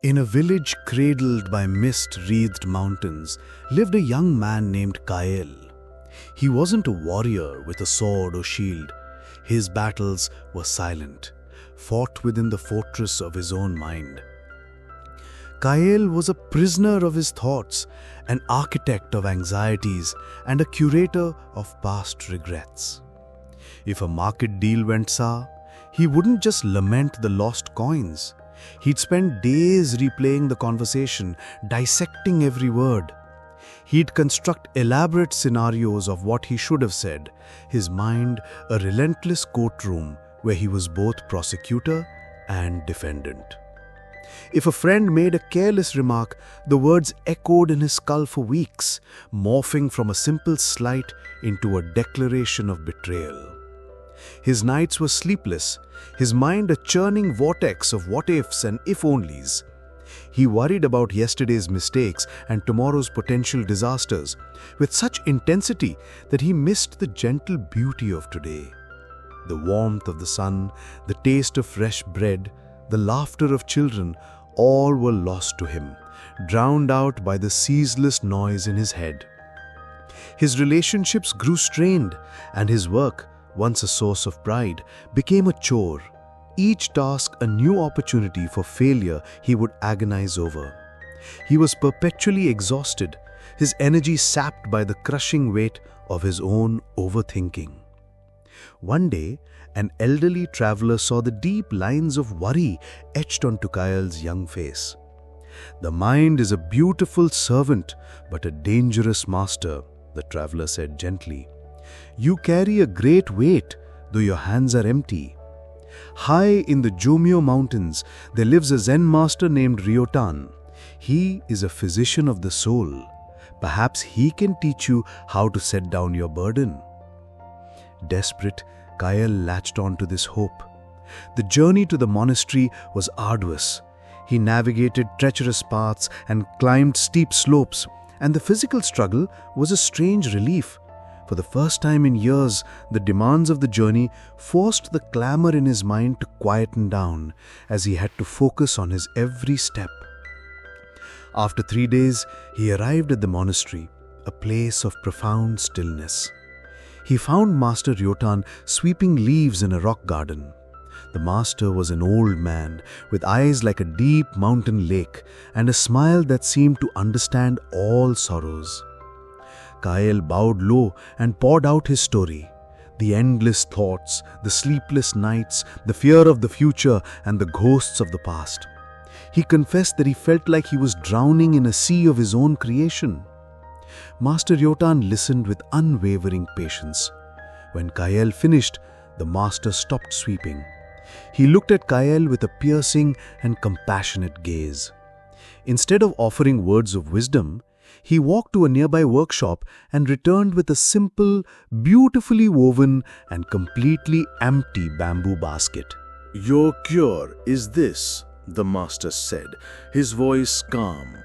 In a village cradled by mist-wreathed mountains lived a young man named Kael. He wasn't a warrior with a sword or shield. His battles were silent, fought within the fortress of his own mind. Kael was a prisoner of his thoughts, an architect of anxieties, and a curator of past regrets. If a market deal went sour, he wouldn't just lament the lost coins. He'd spend days replaying the conversation, dissecting every word. He'd construct elaborate scenarios of what he should have said, his mind a relentless courtroom where he was both prosecutor and defendant. If a friend made a careless remark, the words echoed in his skull for weeks, morphing from a simple slight into a declaration of betrayal. His nights were sleepless, his mind a churning vortex of what-ifs and if-onlys. He worried about yesterday's mistakes and tomorrow's potential disasters with such intensity that he missed the gentle beauty of today. The warmth of the sun, the taste of fresh bread, the laughter of children, all were lost to him, drowned out by the ceaseless noise in his head. His relationships grew strained, and his work, once a source of pride, became a chore. Each task a new opportunity for failure he would agonize over. He was perpetually exhausted, his energy sapped by the crushing weight of his own overthinking. One day, an elderly traveler saw the deep lines of worry etched onto Kael's young face. "The mind is a beautiful servant, but a dangerous master," the traveler said gently. "You carry a great weight, though your hands are empty." High in the Jomyo mountains, there lives a Zen Master named Ryotan. He is a physician of the soul. Perhaps he can teach you how to set down your burden. Desperate, Kael latched on to this hope. The journey to the monastery was arduous. He navigated treacherous paths and climbed steep slopes, and the physical struggle was a strange relief. For the first time in years, the demands of the journey forced the clamor in his mind to quieten down as he had to focus on his every step. After 3 days, he arrived at the monastery, a place of profound stillness. He found Master Ryotan sweeping leaves in a rock garden. The master was an old man with eyes like a deep mountain lake and a smile that seemed to understand all sorrows. Kael bowed low and poured out his story. The endless thoughts, the sleepless nights, the fear of the future, and the ghosts of the past. He confessed that he felt like he was drowning in a sea of his own creation. Master Ryotan listened with unwavering patience. When Kael finished, the master stopped sweeping. He looked at Kael with a piercing and compassionate gaze. Instead of offering words of wisdom, he walked to a nearby workshop and returned with a simple, beautifully woven and completely empty bamboo basket. "Your cure is this," the master said, his voice calm.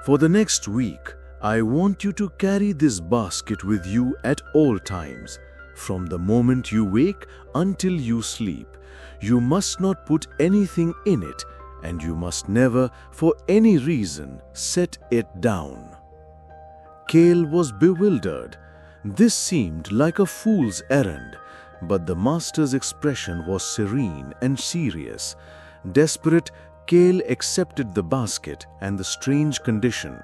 "For the next week, I want you to carry this basket with you at all times, from the moment you wake until you sleep. You must not put anything in it, and you must never, for any reason, set it down." Kael was bewildered. This seemed like a fool's errand, but the master's expression was serene and serious. Desperate, Kael accepted the basket and the strange condition.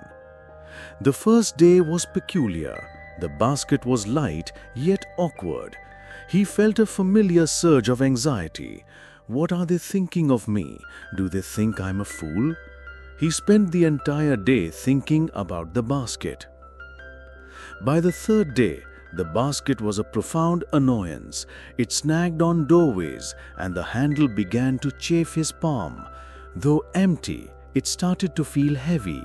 The first day was peculiar. The basket was light yet awkward. He felt a familiar surge of anxiety. What are they thinking of me? Do they think I'm a fool? He spent the entire day thinking about the basket. By the third day, the basket was a profound annoyance. It snagged on doorways, and the handle began to chafe his palm. Though empty, it started to feel heavy.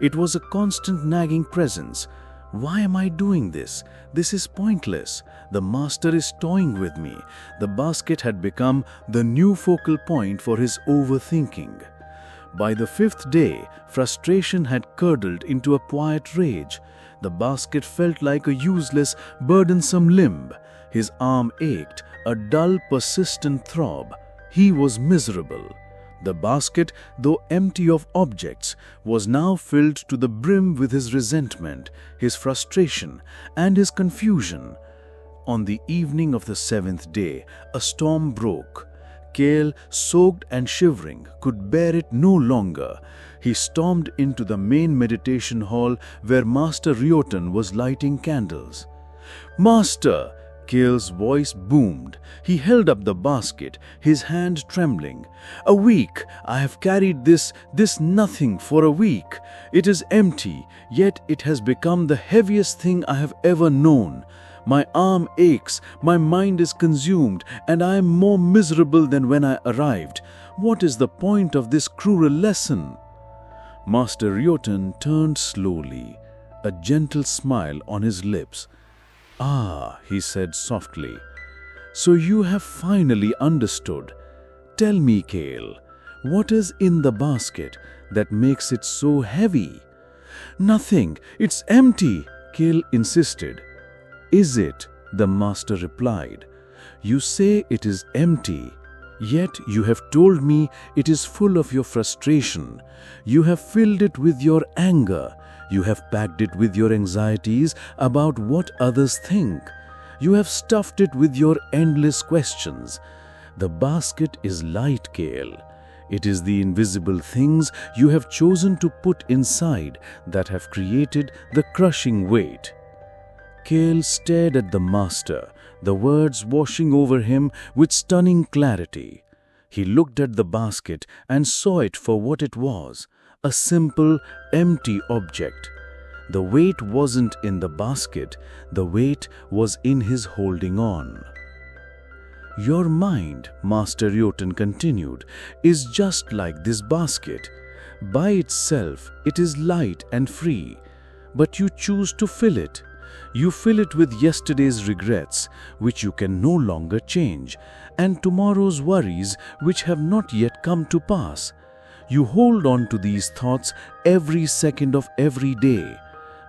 It was a constant nagging presence. Why am I doing this? This is pointless. The master is toying with me. The basket had become the new focal point for his overthinking. By the 5th day, frustration had curdled into a quiet rage. The basket felt like a useless, burdensome limb. His arm ached, a dull, persistent throb. He was miserable. The basket, though empty of objects, was now filled to the brim with his resentment, his frustration, and his confusion. On the evening of the 7th day, a storm broke. Kael, soaked and shivering, could bear it no longer. He stormed into the main meditation hall where Master Ryoten was lighting candles. "Master!" Kael's voice boomed. He held up the basket, his hand trembling. "A week! I have carried this nothing for a week. It is empty, yet it has become the heaviest thing I have ever known. My arm aches, my mind is consumed, and I am more miserable than when I arrived. What is the point of this cruel lesson?" Master Ryoten turned slowly, a gentle smile on his lips. "Ah," he said softly, "so you have finally understood. Tell me, Kael, what is in the basket that makes it so heavy?" "Nothing, it's empty," Kael insisted. "Is it?" the master replied. "You say it is empty, yet you have told me it is full of your frustration. You have filled it with your anger. You have packed it with your anxieties about what others think. You have stuffed it with your endless questions. The basket is light, Kael. It is the invisible things you have chosen to put inside that have created the crushing weight." Kael stared at the master, the words washing over him with stunning clarity. He looked at the basket and saw it for what it was, a simple, empty object. The weight wasn't in the basket, the weight was in his holding on. "Your mind," Master Ryoten continued, "is just like this basket. By itself, it is light and free, but you choose to fill it. You fill it with yesterday's regrets, which you can no longer change, and tomorrow's worries, which have not yet come to pass. You hold on to these thoughts every second of every day.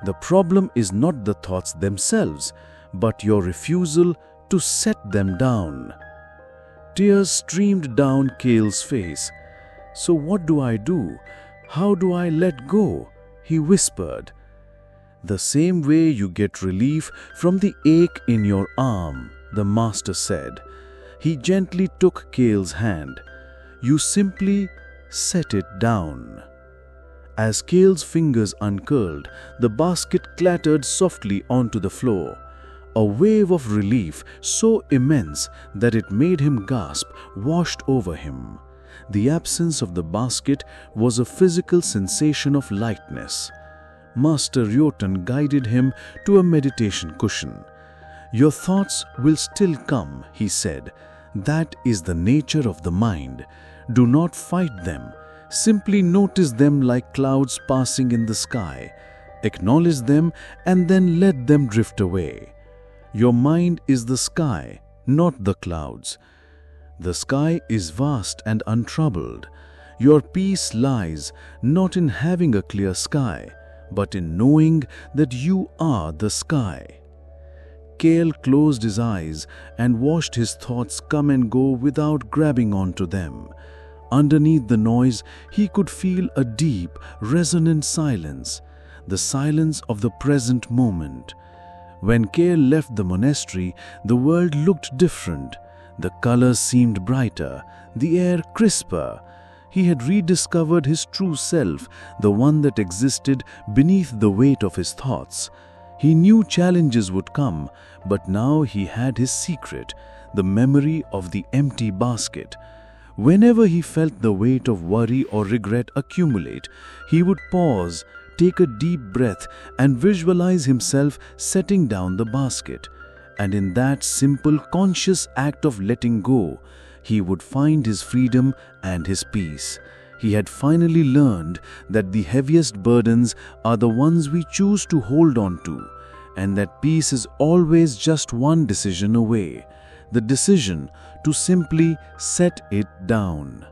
The problem is not the thoughts themselves, but your refusal to set them down." Tears streamed down Kael's face. "So what do I do? How do I let go?" he whispered. "The same way you get relief from the ache in your arm," the master said. He gently took Kael's hand. "You simply set it down." As Kael's fingers uncurled, the basket clattered softly onto the floor. A wave of relief so immense that it made him gasp washed over him. The absence of the basket was a physical sensation of lightness. Master Ryoten guided him to a meditation cushion. "Your thoughts will still come," he said. "That is the nature of the mind. Do not fight them. Simply notice them like clouds passing in the sky. Acknowledge them and then let them drift away. Your mind is the sky, not the clouds. The sky is vast and untroubled. Your peace lies not in having a clear sky, but in knowing that you are the sky." Kael closed his eyes and watched his thoughts come and go without grabbing onto them. Underneath the noise, he could feel a deep, resonant silence, the silence of the present moment. When Kael left the monastery, the world looked different. The colors seemed brighter, the air crisper. He had rediscovered his true self, the one that existed beneath the weight of his thoughts. He knew challenges would come, but now he had his secret, the memory of the empty basket. Whenever he felt the weight of worry or regret accumulate, he would pause, take a deep breath, and visualize himself setting down the basket. And in that simple, conscious act of letting go, he would find his freedom and his peace. He had finally learned that the heaviest burdens are the ones we choose to hold on to, and that peace is always just one decision away, the decision to simply set it down.